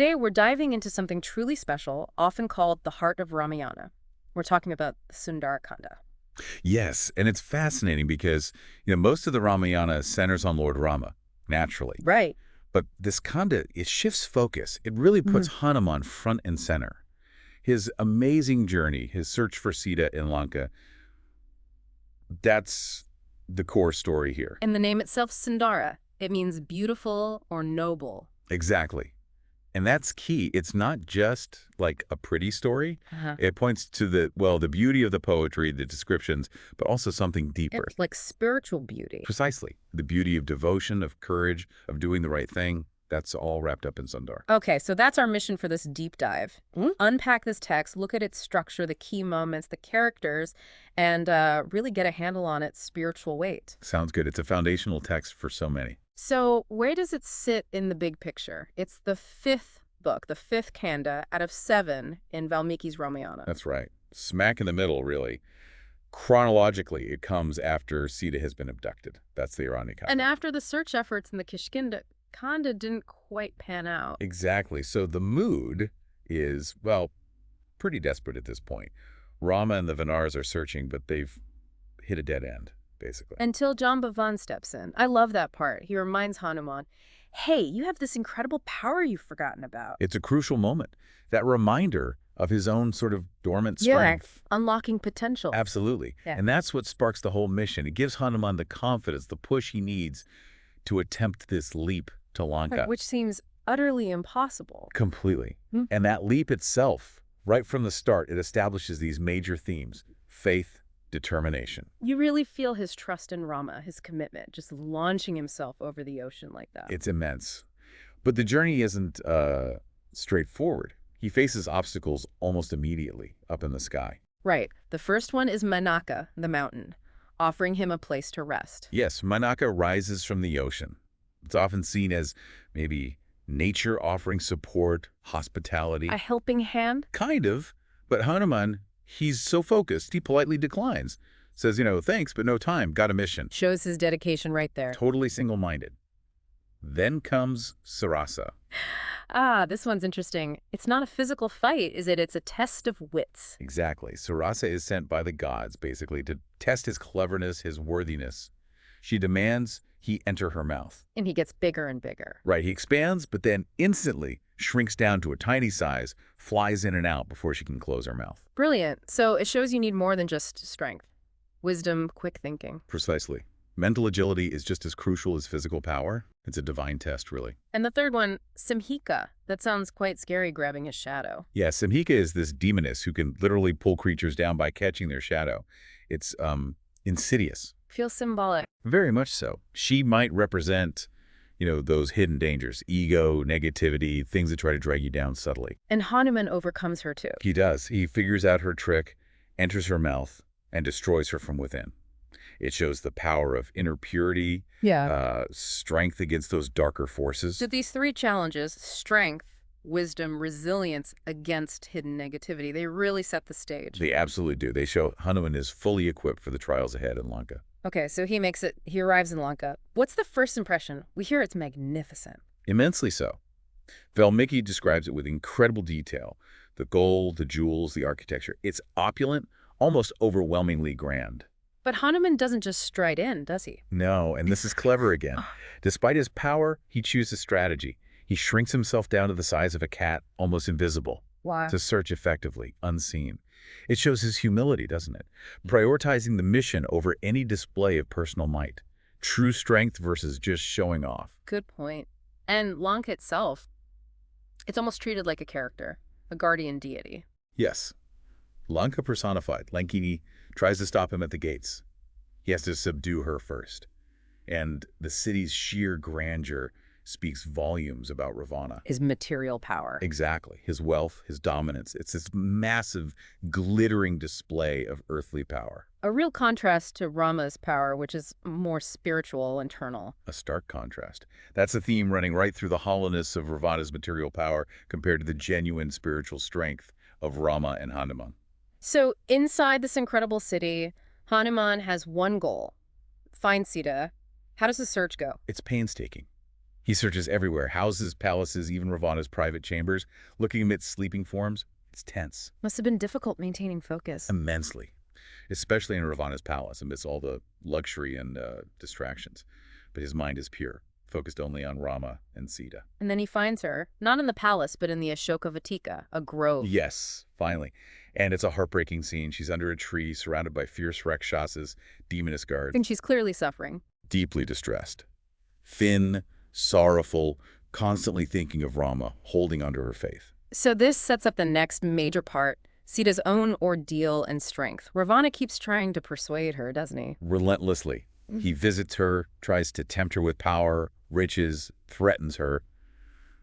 Today, we're diving into something truly special, often called the heart of Ramayana. We're talking about the Sundara Kanda. Yes, and it's fascinating because, most of the Ramayana centers on Lord Rama, naturally. Right. But this Kanda, it shifts focus. It really puts Mhm. Hanuman front and center. His amazing journey, his search for Sita in Lanka, that's the core story here. And the name itself, Sundara, it means beautiful or noble. Exactly. And that's key. It's not just like a pretty story. Uh-huh. It points to the beauty of the poetry, the descriptions, but also something deeper. It's like spiritual beauty. Precisely. The beauty of devotion, of courage, of doing the right thing. That's all wrapped up in Sundar. Okay, so that's our mission for this deep dive. Unpack this text, look at its structure, the key moments, the characters, and really get a handle on its spiritual weight. Sounds good. It's a foundational text for so many. So where does it sit in the big picture? It's the fifth book, the fifth kanda out of seven in Valmiki's Ramayana. That's right. Smack in the middle, really. Chronologically, it comes after Sita has been abducted. That's the ironic And of it. after the search efforts in the Kishkinda, Kanda didn't quite pan out. Exactly. So the mood is, well, pretty desperate at this point. Rama and the Vanars are searching, but they've hit a dead end, basically. Until Jambavan steps in. I love that part. He reminds Hanuman, hey, you have this incredible power you've forgotten about. It's a crucial moment. That reminder of his own sort of dormant Yeah, strength. unlocking potential. Absolutely. Yeah. And that's what sparks the whole mission. It gives Hanuman the confidence, the push he needs to attempt this leap to Lanka. Which seems utterly impossible. Completely. Hmm. And that leap itself, right from the start, it establishes these major themes: faith, determination. You really feel his trust in Rama, his commitment, just launching himself over the ocean like that. It's immense. But the journey isn't straightforward. He faces obstacles almost immediately up in the sky. Right. The first one is Manaka, the mountain, offering him a place to rest. Yes, Manaka rises from the ocean. It's often seen as maybe nature offering support, hospitality. A helping hand? Kind of, but Hanuman, he's so focused, he politely declines. Says, thanks, but no time, got a mission. Shows his dedication right there. Totally single-minded. Then comes Sarasa. Ah, this one's interesting. It's not a physical fight, is it? It's a test of wits. Exactly. Sarasa is sent by the gods, basically, to test his cleverness, his worthiness. She demands he enter her mouth. And he gets bigger and bigger. Right, he expands, but then instantly shrinks down to a tiny size, flies in and out before she can close her mouth. Brilliant. So it shows you need more than just strength. Wisdom, quick thinking. Precisely. Mental agility is just as crucial as physical power. It's a divine test, really. And the third one, Simhika. That sounds quite scary, grabbing his shadow. Yeah, Simhika is this demoness who can literally pull creatures down by catching their shadow. It's insidious. Feels symbolic. Very much so. She might represent, those hidden dangers, ego, negativity, things that try to drag you down subtly. And Hanuman overcomes her too. He does. He figures out her trick, enters her mouth, and destroys her from within. It shows the power of inner purity, strength against those darker forces. So these three challenges, strength, wisdom, resilience against hidden negativity, they really set the stage. They absolutely do. They show Hanuman is fully equipped for the trials ahead in Lanka. Okay, so he arrives in Lanka. What's the first impression? We hear it's magnificent. Immensely so. Valmiki describes it with incredible detail. The gold, the jewels, the architecture. It's opulent, almost overwhelmingly grand. But Hanuman doesn't just stride in, does he? No, and this is clever again. Despite his power, he chooses strategy. He shrinks himself down to the size of a cat, almost invisible, Wow. to search effectively, unseen. It shows his humility, doesn't it? Prioritizing the mission over any display of personal might. True strength versus just showing off. Good point. And Lanka itself, it's almost treated like a character, a guardian deity. Yes. Lanka personified. Lankini tries to stop him at the gates. He has to subdue her first. And the city's sheer grandeur speaks volumes about Ravana. His material power. Exactly. His wealth, his dominance. It's this massive, glittering display of earthly power. A real contrast to Rama's power, which is more spiritual, internal. A stark contrast. That's a theme running right through the hollowness of Ravana's material power compared to the genuine spiritual strength of Rama and Hanuman. So inside this incredible city, Hanuman has one goal: find Sita. How does the search go? It's painstaking. He searches everywhere, houses, palaces, even Ravana's private chambers, looking amidst sleeping forms. It's tense. Must have been difficult maintaining focus. Immensely. Especially in Ravana's palace, amidst all the luxury and distractions. But his mind is pure, focused only on Rama and Sita. And then he finds her, not in the palace, but in the Ashoka Vatika, a grove. Yes, finally. And it's a heartbreaking scene. She's under a tree, surrounded by fierce Rakshasas, demoness guards. And she's clearly suffering. Deeply distressed. Thin, sorrowful, constantly thinking of Rama, holding onto her faith. So this sets up the next major part, Sita's own ordeal and strength. Ravana keeps trying to persuade her, doesn't he? Relentlessly. He visits her, tries to tempt her with power, riches, threatens her,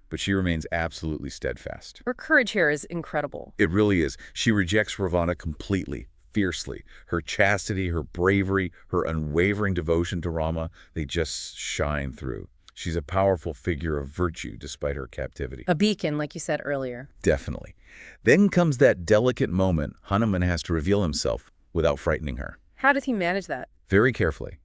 but she remains absolutely steadfast. Her courage here is incredible. It really is. She rejects Ravana completely, fiercely. Her chastity, her bravery, her unwavering devotion to Rama, they just shine through. She's a powerful figure of virtue despite her captivity. A beacon, like you said earlier. Definitely. Then comes that delicate moment Hanuman has to reveal himself without frightening her. How does he manage that? Very carefully.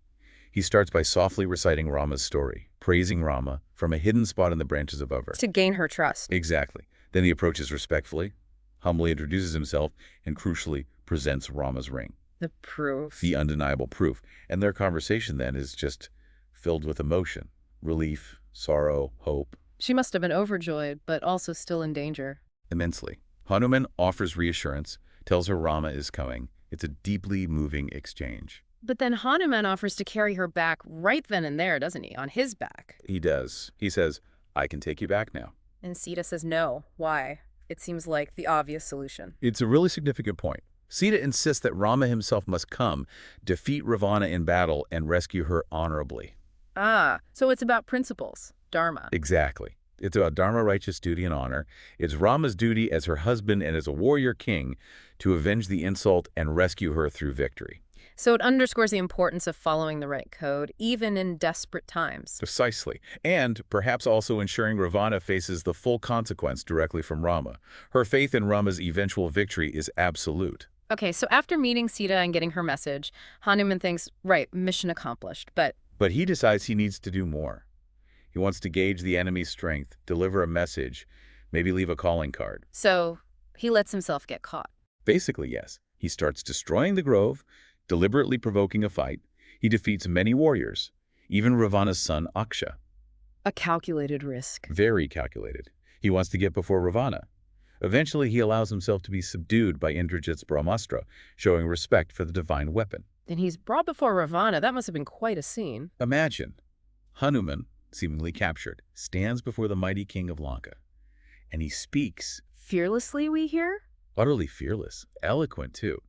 He starts by softly reciting Rama's story, praising Rama from a hidden spot in the branches above her. To gain her trust. Exactly. Then he approaches respectfully, humbly introduces himself, and crucially presents Rama's ring. The proof. The undeniable proof. And their conversation then is just filled with emotion, relief, sorrow, hope. She must have been overjoyed, but also still in danger. Immensely. Hanuman offers reassurance, tells her Rama is coming. It's a deeply moving exchange. But then Hanuman offers to carry her back right then and there, doesn't he? On his back. He does. He says, I can take you back now. And Sita says no. Why? It seems like the obvious solution. It's a really significant point. Sita insists that Rama himself must come, defeat Ravana in battle, and rescue her honorably. Ah, so it's about principles. Dharma. Exactly. It's about dharma, righteous duty, and honor. It's Rama's duty as her husband and as a warrior king to avenge the insult and rescue her through victory. So it underscores the importance of following the right code, even in desperate times. Precisely. And perhaps also ensuring Ravana faces the full consequence directly from Rama. Her faith in Rama's eventual victory is absolute. Okay, so after meeting Sita and getting her message, Hanuman thinks, right, mission accomplished, but he decides he needs to do more. He wants to gauge the enemy's strength, deliver a message, maybe leave a calling card. So he lets himself get caught. Basically, yes. He starts destroying the grove, deliberately provoking a fight. He defeats many warriors, even Ravana's son Aksha. A calculated risk. Very calculated. He wants to get before Ravana. Eventually, he allows himself to be subdued by Indrajit's Brahmastra, showing respect for the divine weapon. And he's brought before Ravana. That must have been quite a scene. Imagine, Hanuman, seemingly captured, stands before the mighty king of Lanka, and he speaks. Fearlessly, we hear? Utterly fearless, eloquent too.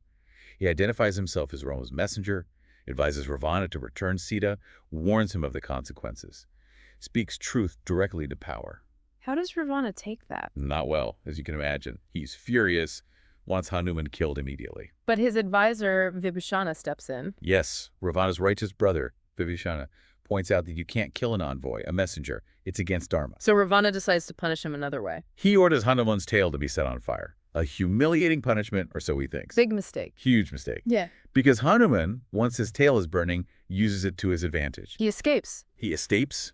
He identifies himself as Rama's messenger, advises Ravana to return Sita, warns him of the consequences, speaks truth directly to power. How does Ravana take that? Not well, as you can imagine. He's furious, wants Hanuman killed immediately. But his advisor, Vibhishana, steps in. Yes, Ravana's righteous brother, Vibhishana, points out that you can't kill an envoy, a messenger. It's against dharma. So Ravana decides to punish him another way. He orders Hanuman's tail to be set on fire. A humiliating punishment, or so he thinks. Big mistake. Huge mistake. Yeah. Because Hanuman, once his tail is burning, uses it to his advantage. He escapes. He escapes,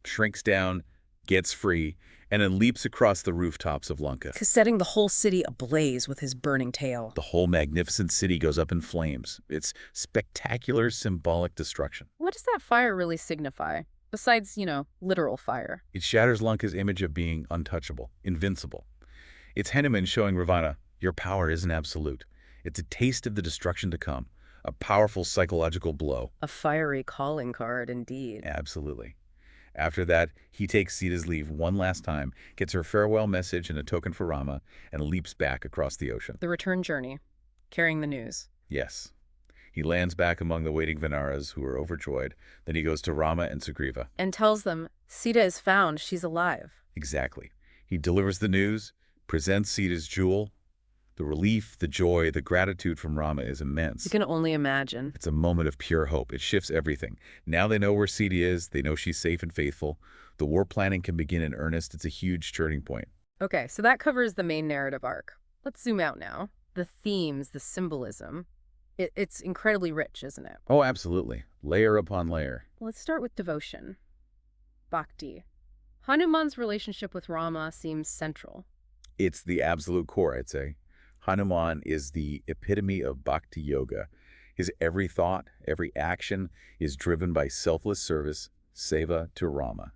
shrinks down, gets free, and then leaps across the rooftops of Lanka. Setting the whole city ablaze with his burning tail. The whole magnificent city goes up in flames. It's spectacular symbolic destruction. What does that fire really signify? Besides, literal fire. It shatters Lanka's image of being untouchable, invincible. It's Hanuman showing Ravana, your power isn't absolute. It's a taste of the destruction to come, a powerful psychological blow. A fiery calling card, indeed. Absolutely. After that, he takes Sita's leave one last time, gets her farewell message and a token for Rama, and leaps back across the ocean. The return journey, carrying the news. Yes. He lands back among the waiting Vanaras, who are overjoyed. Then he goes to Rama and Sugriva. And tells them, Sita is found, she's alive. Exactly. He delivers the news, presents Sita's jewel. The relief, the joy, the gratitude from Rama is immense. You can only imagine. It's a moment of pure hope. It shifts everything. Now they know where Sita is. They know she's safe and faithful. The war planning can begin in earnest. It's a huge turning point. Okay, so that covers the main narrative arc. Let's zoom out now. The themes, the symbolism. It's incredibly rich, isn't it? Oh, absolutely. Layer upon layer. Let's start with devotion. Bhakti. Hanuman's relationship with Rama seems central. It's the absolute core, I'd say. Hanuman is the epitome of bhakti yoga. His every thought, every action is driven by selfless service, seva to Rama.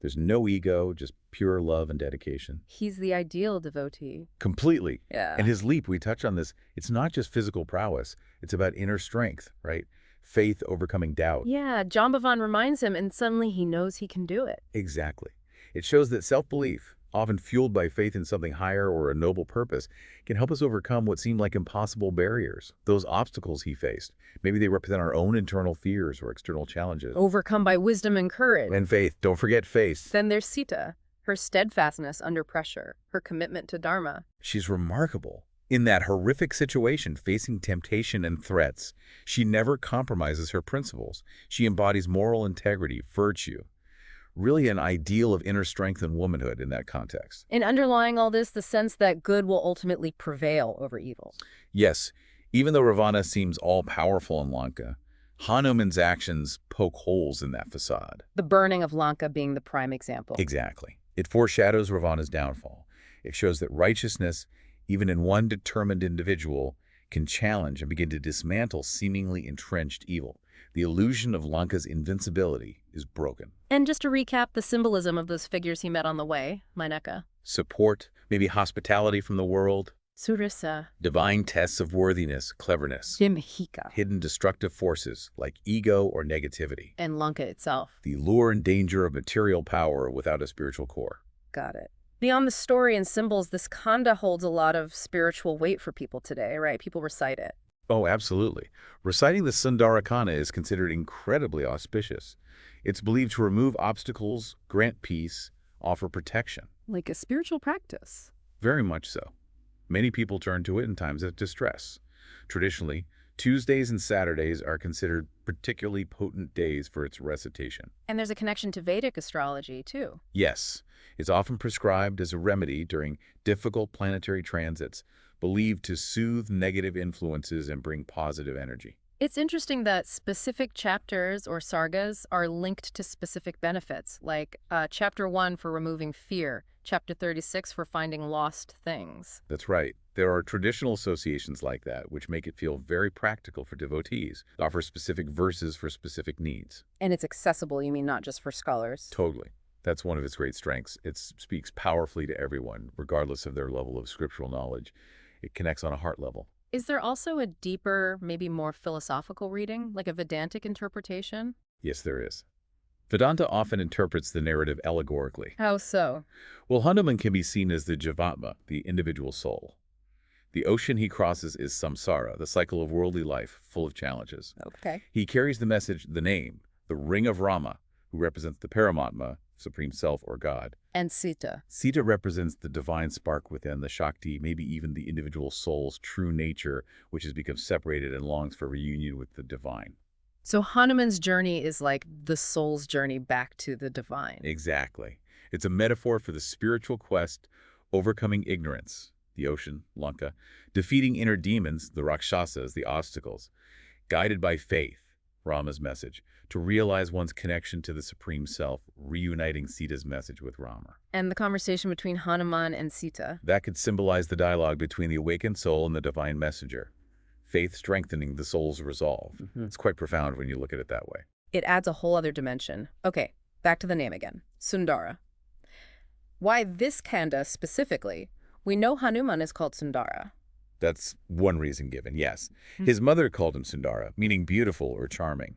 There's no ego, just pure love and dedication. He's the ideal devotee. Completely. Yeah. And his leap, we touch on this, it's not just physical prowess. It's about inner strength, right? Faith overcoming doubt. Yeah, Jambavan reminds him, and suddenly he knows he can do it. Exactly. It shows that self-belief, often fueled by faith in something higher or a noble purpose, can help us overcome what seemed like impossible barriers. Those obstacles he faced, maybe they represent our own internal fears or external challenges. Overcome by wisdom and courage. And faith, don't forget faith. Then there's Sita, her steadfastness under pressure, her commitment to dharma. She's remarkable. In that horrific situation, facing temptation and threats, she never compromises her principles. She embodies moral integrity, virtue. Really an ideal of inner strength and womanhood in that context. And underlying all this, the sense that good will ultimately prevail over evil. Yes, even though Ravana seems all-powerful in Lanka, Hanuman's actions poke holes in that facade. The burning of Lanka being the prime example. Exactly. It foreshadows Ravana's downfall. It shows that righteousness, even in one determined individual, can challenge and begin to dismantle seemingly entrenched evil. The illusion of Lanka's invincibility is broken. And just to recap the symbolism of those figures he met on the way, Maineka. Support, maybe hospitality from the world, Surisa. divine tests of worthiness, cleverness, Simhika. hidden destructive forces like ego or negativity, And Lanka itself. the lure and danger of material power without a spiritual core. Got it. Beyond the story and symbols, this Kanda holds a lot of spiritual weight for people today, right? People recite it. Oh, absolutely. Reciting the Sundara Kanda is considered incredibly auspicious. It's believed to remove obstacles, grant peace, offer protection. Like a spiritual practice. Very much so. Many people turn to it in times of distress. Traditionally, Tuesdays and Saturdays are considered particularly potent days for its recitation. And there's a connection to Vedic astrology, too. Yes, it's often prescribed as a remedy during difficult planetary transits, believed to soothe negative influences and bring positive energy. It's interesting that specific chapters or sargas are linked to specific benefits, like Chapter 1 for removing fear, Chapter 36 for finding lost things. That's right. There are traditional associations like that, which make it feel very practical for devotees, offer specific verses for specific needs. And it's accessible, you mean not just for scholars? Totally. That's one of its great strengths. It speaks powerfully to everyone, regardless of their level of scriptural knowledge. It connects on a heart level. Is there also a deeper, maybe more philosophical reading, like a Vedantic interpretation? Yes, there is. Vedanta often interprets the narrative allegorically. How so? Well, Hanuman can be seen as the Jivatma, the individual soul. The ocean he crosses is samsara, the cycle of worldly life, full of challenges. Okay. He carries the message, the name, the ring of Rama, who represents the Paramatma, Supreme Self or God. And Sita. Sita represents the divine spark within the Shakti, maybe even the individual soul's true nature, which has become separated and longs for reunion with the divine. So Hanuman's journey is like the soul's journey back to the divine. Exactly. It's a metaphor for the spiritual quest, overcoming ignorance, the ocean, Lanka, defeating inner demons, the Rakshasas, the obstacles, guided by faith, Rama's message, to realize one's connection to the Supreme Self, reuniting Sita's message with Rama. And the conversation between Hanuman and Sita. That could symbolize the dialogue between the awakened soul and the divine messenger, faith strengthening the soul's resolve. It's quite profound when you look at it that way. It adds a whole other dimension. Okay, back to the name again. Sundara. Why this Kanda specifically? We know Hanuman is called Sundara. That's one reason given, yes. His mother called him Sundara, meaning beautiful or charming.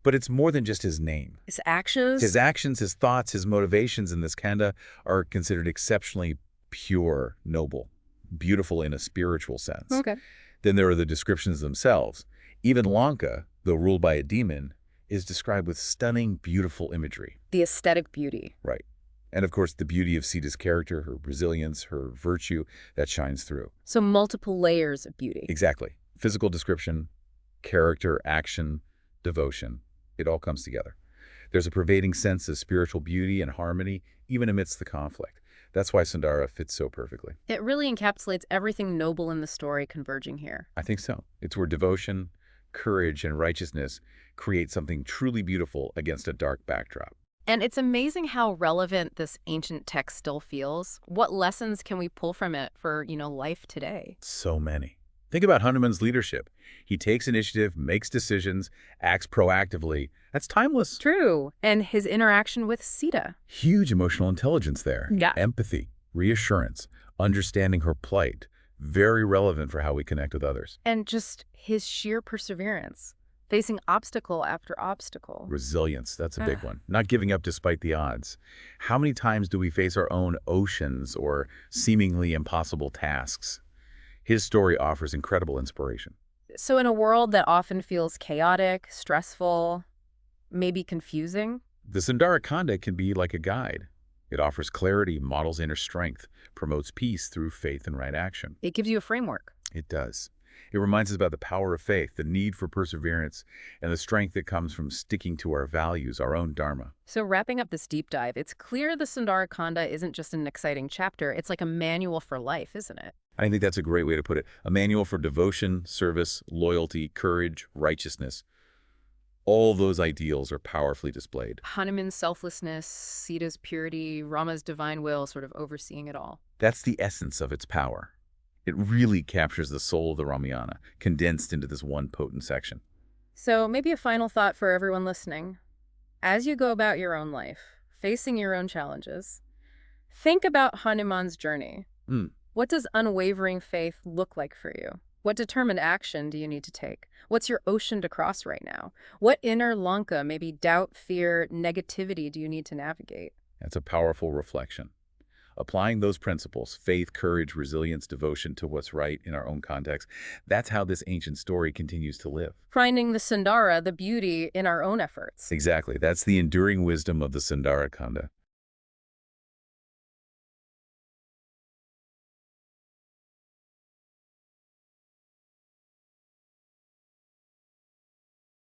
But it's more than just his name. His actions? His actions, his thoughts, his motivations in this Kanda are considered exceptionally pure, noble, beautiful in a spiritual sense. Okay. Then there are the descriptions themselves. Even Lanka, though ruled by a demon, is described with stunning, beautiful imagery. The aesthetic beauty. Right. And of course, the beauty of Sita's character, her resilience, her virtue, that shines through. So multiple layers of beauty. Exactly. Physical description, character, action, devotion. It all comes together. There's a pervading sense of spiritual beauty and harmony, even amidst the conflict. That's why Sundara fits so perfectly. It really encapsulates everything noble in the story converging here. I think so. It's where devotion, courage, and righteousness create something truly beautiful against a dark backdrop. And it's amazing how relevant this ancient text still feels. What lessons can we pull from it for, life today? So many. Think about Hanuman's leadership. He takes initiative, makes decisions, acts proactively. That's timeless. True. And his interaction with Sita. Huge emotional intelligence there. Yeah. Empathy, reassurance, understanding her plight. Very relevant for how we connect with others. And just his sheer perseverance, facing obstacle after obstacle. Resilience, that's a big Ah. one. Not giving up despite the odds. How many times do we face our own oceans or seemingly impossible tasks? His story offers incredible inspiration. So in a world that often feels chaotic, stressful, maybe confusing, The Sundara Kanda can be like a guide. It offers clarity, models inner strength, promotes peace through faith and right action. it gives you a framework. It does. It reminds us about the power of faith, the need for perseverance, and the strength that comes from sticking to our values, our own dharma. So wrapping up this deep dive, it's clear the Sundara Kanda isn't just an exciting chapter, it's like a manual for life, isn't it? I think that's a great way to put it. A manual for devotion, service, loyalty, courage, righteousness. All those ideals are powerfully displayed. Hanuman's selflessness, Sita's purity, Rama's divine will sort of overseeing it all. That's the essence of its power. It really captures the soul of the Ramayana, condensed into this one potent section. So maybe a final thought for everyone listening. As you go about your own life, facing your own challenges, think about Hanuman's journey. Mm. What does unwavering faith look like for you? What determined action do you need to take? What's your ocean to cross right now? What inner Lanka, maybe doubt, fear, negativity, do you need to navigate? That's a powerful reflection. Applying those principles, faith, courage, resilience, devotion to what's right in our own context, that's how this ancient story continues to live. Finding the Sundara, the beauty in our own efforts. Exactly. That's the enduring wisdom of the Sundara Kanda.